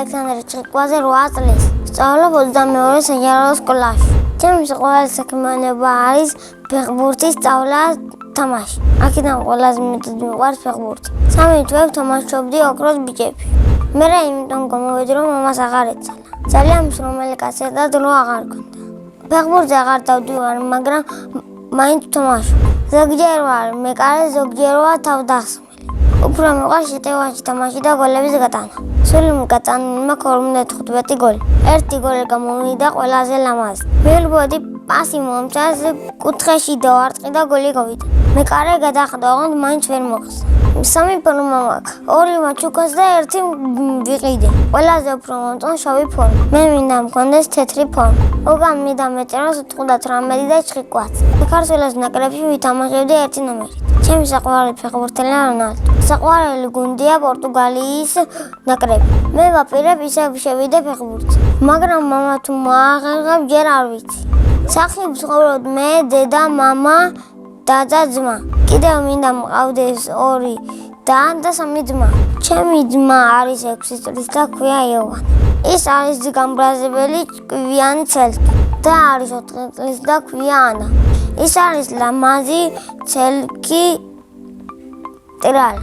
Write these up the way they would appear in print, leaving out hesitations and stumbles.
ალექსანდრე ჭიკვაძე 8 წლის. სწავლობ 22 საჯარო სკოლაში. ჩემი საყვარელი საქმიანობა არის ფეხბურთის სწავლა, თამაში. აქედან ყველაზე მეტად მიყვარს ფეხბურთი. 3 თვე ვთამაშობდი ოქროს ბიჭებში. მე იმიტომ გამოვედი, რომ მამას აღარ ეცალა. ძალიან მსრომელი კაცია და დრო აღარ ქონდა. ფეხბურთზე აღარ დავდივარ, მაგრამ მაინც ვთამაშობ. ზოგჯერ ვარ მეკარე, ზოგჯერ ვარ თავდასხმელი. უფრო მიყვარს შეტევაში თამაში და გოლების გატანა. სულ გატანილმა 55 გოლი. 1 გოლი გამოვიდა ყველაზე ლამაზი. მელბოდი პასი მომწას, კუთხეში დავარტყი და გოლი გავიდა. მეკარე გადახვდა, ოღონდ მაინც ვერ მოხსნა. 3 ფორმა მაქვს. 2 მაჩუკას და 1 ვიყიდე. ყველაზე უფრო მომწონს შავი ფორმა. მე მინდა მქონდეს თეთრი ფორმა. უკან მინდა მეწეროს 98 და ჭიკვაც. საქართველოს ნაკრებში ვითამაშებდი 1 ნომერით. ჩემი საყვარელი ფეხბურთელია რონალდო. საყვარელი გუნდია პორტუგალიის ნაკრები. მე ვაპირებ ისევ შევიდე ფეხბურთზე. მაგრამ მამა თუ მოაღერღებ ჯერ არ ვიცი. სახლში ვცხოვრობ მე, დედა, მამა და ძმა. კიდევ მინდა მყავდეს 2 და 3 ძმა. ჩემი ძმა არის 6 წლის და ქვია იოვანი. ის არის გამბრაზებელი ჭკვიანი ცელკი და არის 4 წლის და ქვია ანა. ის არის ლამაზი ცელკი ტრალა.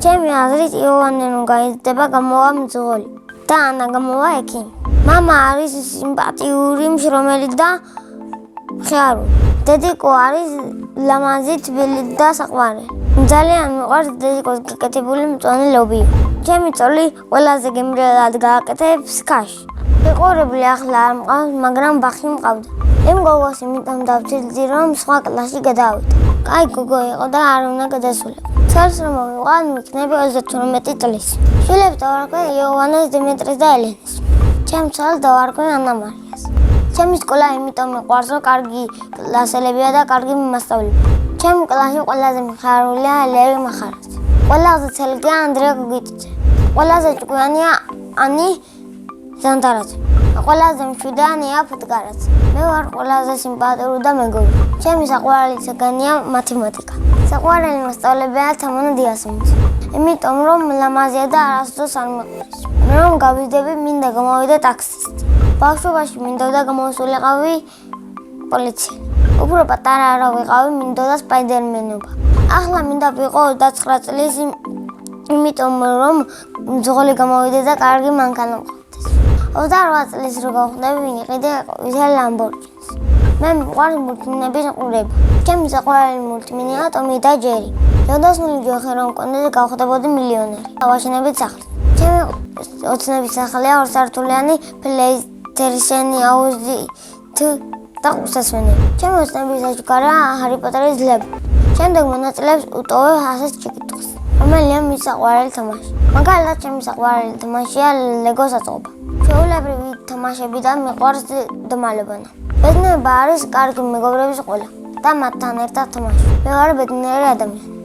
ჩემი აზრით იოვანი რომ გაიზრდება გამოვა მძღოლი და ანა გამოვა ექიმი. მამა არის სიმპათიური, მშრომელი და ხიარული. დედიკო არის ლამაზი, თბილი და საყვარელი. ძალიან მიყვარს დედიკოს გაკეთებული მწვანე ლობიო. ჩემი წოლი ყველაზე გემრიელად გააკეთებს ქაში. ვიყურებდი ახლა არ მყავს, მაგრამ ბახი მყავდა. იმ გოგოს იმიტომ დავწილდი, რომ სხვა კლასში გადავიდა. კაი გოგო იყო და არ უნდა გადასულიყო. ცელს რომ მოვიყავ, მიქნები 32 წლის. შვილებს დავარქვენ იოვანეს, დიმიტრის და ელენეს. ჩემ ცოლს დავარქვენ ანა მარიას. ჩემი სკოლა იმიტომ მიყვარს, რომ კარგი კლასელებია და კარგი მასწავლებელია. ჩემი კლასში ყველაზე მხარულია ლევი მახარაძე. ყველაზე ცელკია ანდრია გოგიტიძე. ყველაზე ჭკვიანია ანი ზანდარაძე. ყველაზე მშვიდიანია ფუტკარაძე. მე ვარ ყველაზე სიმპათიური და მეგობარი. ჩემი საყვარელი საგანია მათემატიკა. საყვარელი მასწავლებელია თამანა დიასონის. იმიტომ რომ ლამაზია და არასდროს არ მეყვარს. მე რომ გავიზრდები, მინდა გამოვიდე ტაქსისტი. ბავშვობაში მინდოდა გამოსულიყავი პოლიციელი. უფრო პატარა რა ვიყავი, მინდოდა სპაიდერმენობა. ახლა მინდა ვიყო 29 წლის, იმიტომ რომ მძღოლი გამოვიდე და კარგი მანქანა მყავდეს. 28 წლის რო გავხდები, ვიყიდე ვიზელ ლამბორჯინს. მე მიყვარს მულტფილმების ყურება. ჩემი საყვარელი მულტფილმია ტომი და ჯერი. ჯადოსნული ჯოხი რომ მქონდეს, გავხდებოდი მილიონერი. ავაშენებით სახლი. ჩემი ოცნების სახლია 2 სართულიანი პლეისტეიშენი აუზით და უსასვენები. ჩემი ოცნების საჩუქარა ჰარი პოტერის ძვლები. შემდეგ მონაწილეებს უტოვებ ასეთ ჩიკიტოს. რომელია მის საყვარელი თამაში. მაგალითად, ჩემი საყვარელი თამაშია ლეგო საწყობა. ჩვეულებრივი თამაშებიდან მიყვარს დმალებანა. ბედნიერება არის კარგი მეგობრების ყოლა და მათთან ერთად თამაში. მე ვარ ბედნიერი ადამიანი.